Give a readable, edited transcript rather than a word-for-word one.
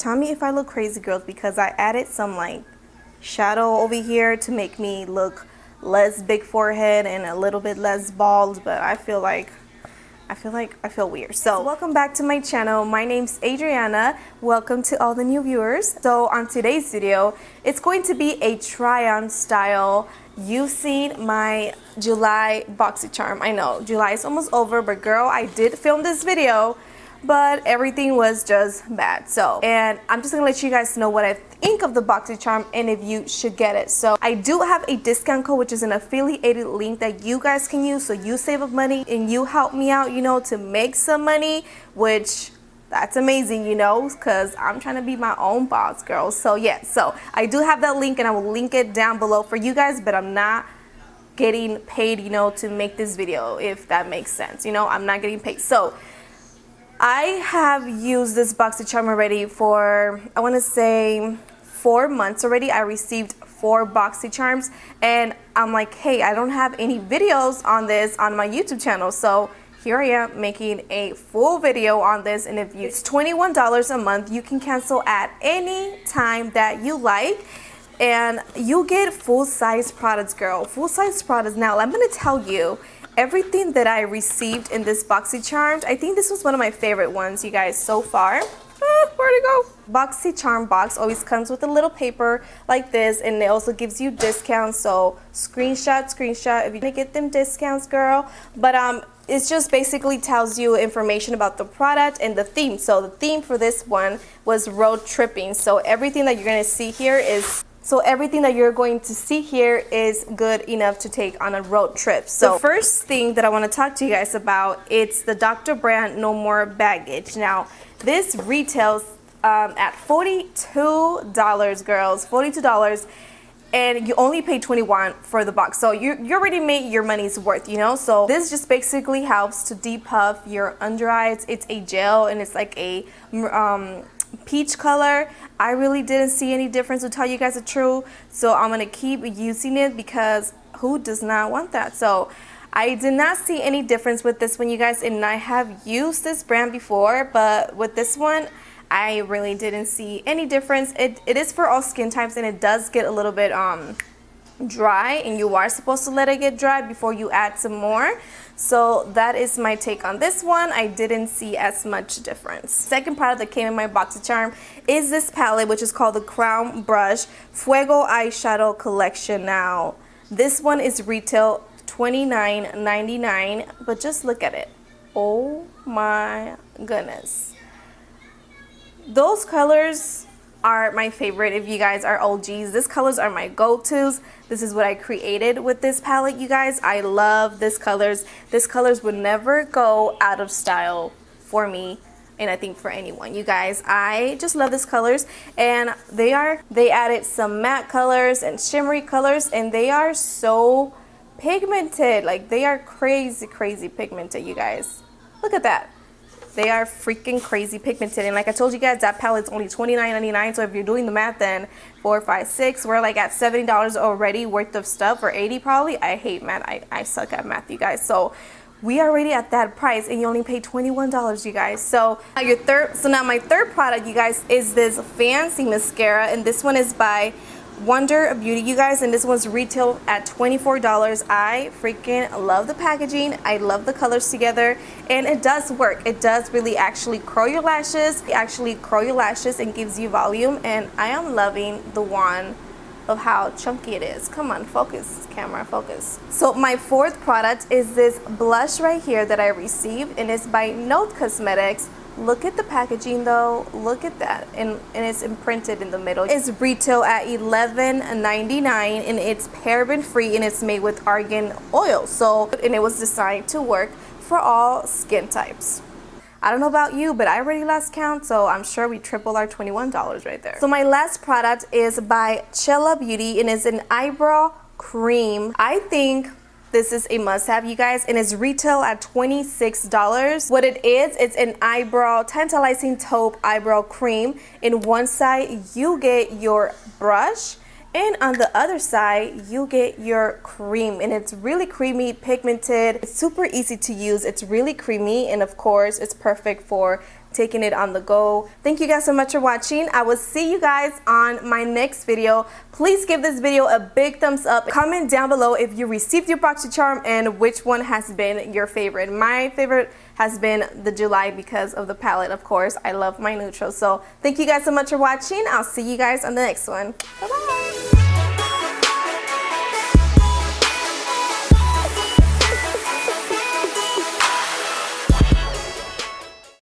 Tell me if I look crazy, girls, because I added some like shadow over here to make me look less big forehead and a little bit less bald, but I feel weird. So welcome back to my channel. My name's Adriana. Welcome to all the new viewers. So on today's video, it's going to be a try-on style. You've seen my July BOXYCHARM. I know July is almost over, but girl, I did film this video, but everything was just bad. And I'm just gonna let you guys know what I think of the BOXYCHARM and if you should get it. So I do have a discount code, which is an affiliated link that you guys can use, so you save up money and you help me out, you know, to make some money, which that's amazing, you know, because I'm trying to be my own boss, girl. So yeah, so I do have that link and I will link it down below for you guys, but I'm not getting paid, you know, to make this video, if that makes sense. You know, I'm not getting paid. So I have used this BOXYCHARM already for, I want to say, 4 months already. I received 4 BOXYCHARMs and I'm like, hey, I don't have any videos on this on my YouTube channel. So here I am making a full video on this, and if it's $21 a month, you can cancel at any time that you like. And you get full-size products, girl. Full-size products. Now, I'm going to tell you everything that I received in this BOXYCHARM. I think this was one of my favorite ones, you guys, so far. Where'd it go? BOXYCHARM box always comes with a little paper like this, and it also gives you discounts. So screenshot if you want to get them discounts, girl. But it just basically tells you information about the product and the theme. So the theme for this one was road tripping. So everything that you're going to see here is good enough to take on a road trip. So the first thing that I want to talk to you guys about, it's the Dr. Brand No More Baggage. Now this retails at $42, girls, $42, and you only pay $21 for the box. So you already made your money's worth, you know. So this just basically helps to depuff your under eyes. It's a gel and it's like a peach color. I really didn't see any difference, to tell you guys the truth. So I'm gonna keep using it because who does not want that? So I did not see any difference with this one, you guys, and I have used this brand before, but with this one I really didn't see any difference. It is for all skin types, and it does get a little bit dry, and you are supposed to let it get dry before you add some more. So that is my take on this one. I didn't see as much difference. Second product that came in my BOXYCHARM is this palette, which is called the Crown Brush Fuego Eyeshadow Collection. Now this one is retail $29.99, but just look at it. Oh my goodness, those colors are my favorite. If you guys are OGs, these colors are my go-tos. This is what I created with this palette, you guys. I love these colors. These colors would never go out of style for me, and I think for anyone, you guys. I just love these colors, and they added some matte colors and shimmery colors, and they are so pigmented. Like, they are crazy pigmented, you guys. Look at that. They are freaking crazy pigmented, and like I told you guys, that palette's only $29.99. So if you're doing the math, then 4, 5, 6, we're like at $70 already worth of stuff, or 80 probably. I hate math. I suck at math, you guys. So we are already at that price, and you only pay $21, you guys. So now my third product, you guys, is this fancy mascara, and this one is by Wonder Beauty, you guys, and this one's retail at $24. I freaking love the packaging. I love the colors together, and it does work. It does really actually curl your lashes. It actually curl your lashes and gives you volume, and I am loving the wand of how chunky it is. Come on, focus, camera, focus. So my fourth product is this blush right here that I received, and it's by Note Cosmetics. Look at the packaging though, look at that, and it's imprinted in the middle. It's retail at $11.99, and it's paraben free, and it's made with argan oil. And it was designed to work for all skin types. I don't know about you, but I already lost count, so I'm sure we tripled our $21 right there. So my last product is by Chella Beauty, and it's an eyebrow cream. I think this is a must-have, you guys, and it's retail at $26. What it is, it's an eyebrow tantalizing taupe eyebrow cream. In one side, you get your brush, and on the other side, you get your cream, and it's really creamy, pigmented. It's super easy to use. It's really creamy, and of course, it's perfect for taking it on the go. Thank you guys so much for watching. I will see you guys on my next video. Please give this video a big thumbs up. Comment down below if you received your BOXYCHARM and which one has been your favorite. My favorite has been the July because of the palette, of course. I love my neutrals. So thank you guys so much for watching. I'll see you guys on the next one. Bye-bye.